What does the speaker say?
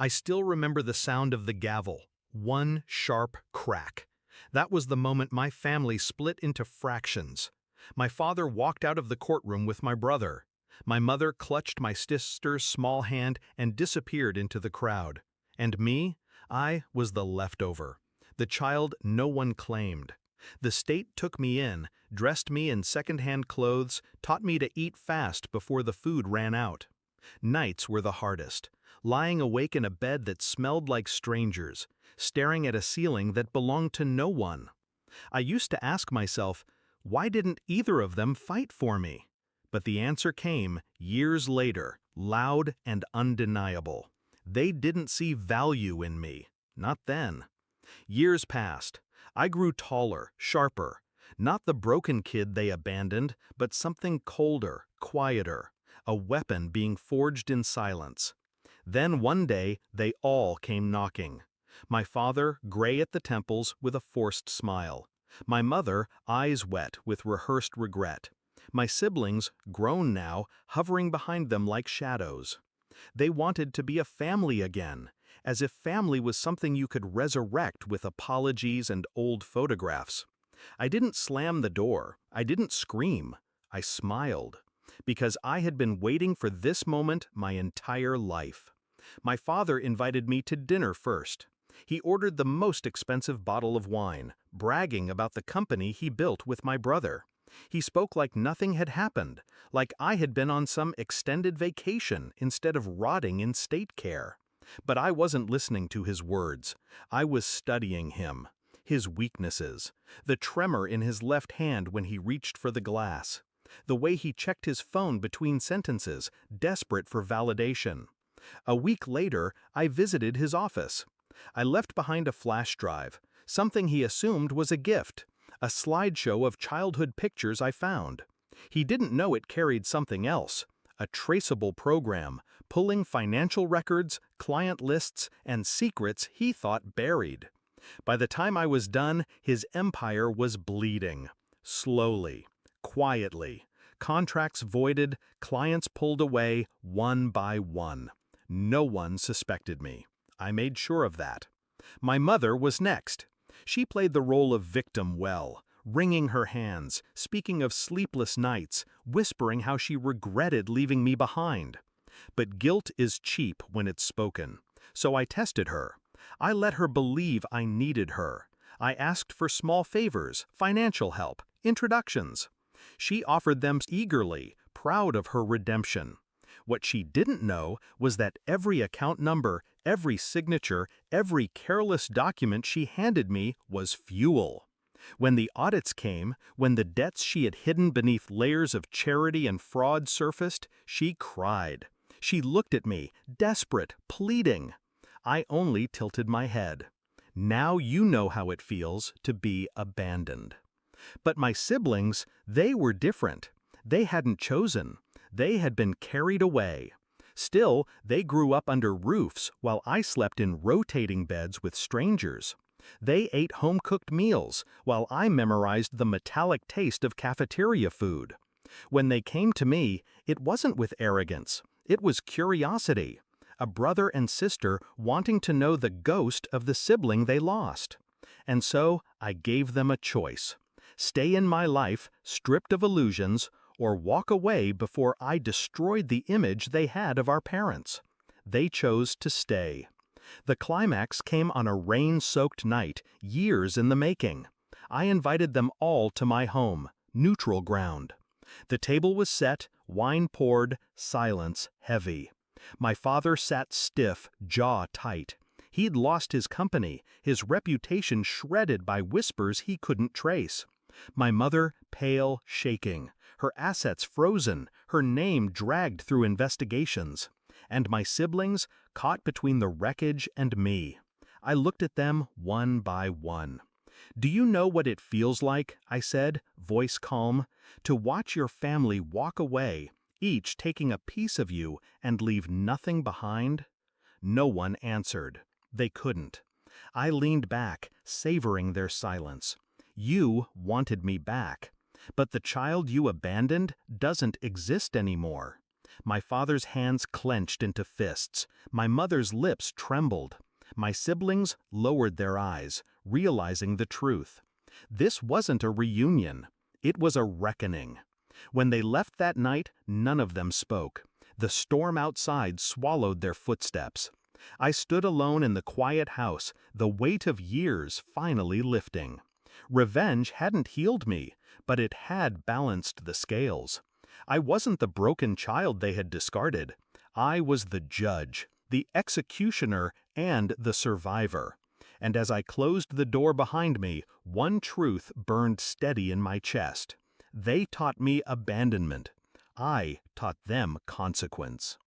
I still remember the sound of the gavel, one sharp crack. That was the moment my family split into fractions. My father walked out of the courtroom with my brother. My mother clutched my sister's small hand and disappeared into the crowd. And me? I was the leftover, the child no one claimed. The state took me in, dressed me in second-hand clothes, taught me to eat fast before the food ran out. Nights were the hardest, lying awake in a bed that smelled like strangers, staring at a ceiling that belonged to no one. I used to ask myself, why didn't either of them fight for me? But the answer came years later, loud and undeniable. They didn't see value in me, not then. Years passed. I grew taller, sharper. Not the broken kid they abandoned, but something colder, quieter, a weapon being forged in silence. Then one day, they all came knocking. My father, gray at the temples, with a forced smile. My mother, eyes wet with rehearsed regret. My siblings, grown now, hovering behind them like shadows. They wanted to be a family again, as if family was something you could resurrect with apologies and old photographs. I didn't slam the door. I didn't scream. I smiled. Because I had been waiting for this moment my entire life. My father invited me to dinner first. He ordered the most expensive bottle of wine, bragging about the company he built with my brother. He spoke like nothing had happened, like I had been on some extended vacation instead of rotting in state care. But I wasn't listening to his words. I was studying him, his weaknesses, the tremor in his left hand when he reached for the glass, the way he checked his phone between sentences, desperate for validation. A week later, I visited his office. I left behind a flash drive, something he assumed was a gift, a slideshow of childhood pictures I found. He didn't know it carried something else, a traceable program, pulling financial records, client lists, and secrets he thought buried. By the time I was done, his empire was bleeding. Slowly, quietly. Contracts voided, clients pulled away, one by one. No one suspected me. I made sure of that. My mother was next. She played the role of victim well, wringing her hands, speaking of sleepless nights, whispering how she regretted leaving me behind. But guilt is cheap when it's spoken. So I tested her. I let her believe I needed her. I asked for small favors, financial help, introductions. She offered them eagerly, proud of her redemption. What she didn't know was that every account number, every signature, every careless document she handed me was fuel. When the audits came, when the debts she had hidden beneath layers of charity and fraud surfaced, she cried. She looked at me, desperate, pleading. I only tilted my head. Now you know how it feels to be abandoned. But my siblings, they were different. They hadn't chosen. They had been carried away. Still, they grew up under roofs while I slept in rotating beds with strangers. They ate home-cooked meals while I memorized the metallic taste of cafeteria food. When they came to me, it wasn't with arrogance. It was curiosity. A brother and sister wanting to know the ghost of the sibling they lost. And so I gave them a choice. Stay in my life, stripped of illusions, or walk away before I destroyed the image they had of our parents. They chose to stay. The climax came on a rain-soaked night, years in the making. I invited them all to my home, neutral ground. The table was set, wine poured, silence heavy. My father sat stiff, jaw tight. He'd lost his company, his reputation shredded by whispers he couldn't trace. My mother, pale, shaking, her assets frozen, her name dragged through investigations. And my siblings, caught between the wreckage and me. I looked at them one by one. "Do you know what it feels like," I said, voice calm, "to watch your family walk away, each taking a piece of you, and leave nothing behind?" No one answered. They couldn't. I leaned back, savoring their silence. You wanted me back. But the child you abandoned doesn't exist anymore. My father's hands clenched into fists. My mother's lips trembled. My siblings lowered their eyes, realizing the truth. This wasn't a reunion. It was a reckoning. When they left that night, none of them spoke. The storm outside swallowed their footsteps. I stood alone in the quiet house, the weight of years finally lifting. Revenge hadn't healed me, but it had balanced the scales. I wasn't the broken child they had discarded. I was the judge, the executioner, and the survivor. And as I closed the door behind me, one truth burned steady in my chest. They taught me abandonment. I taught them consequence.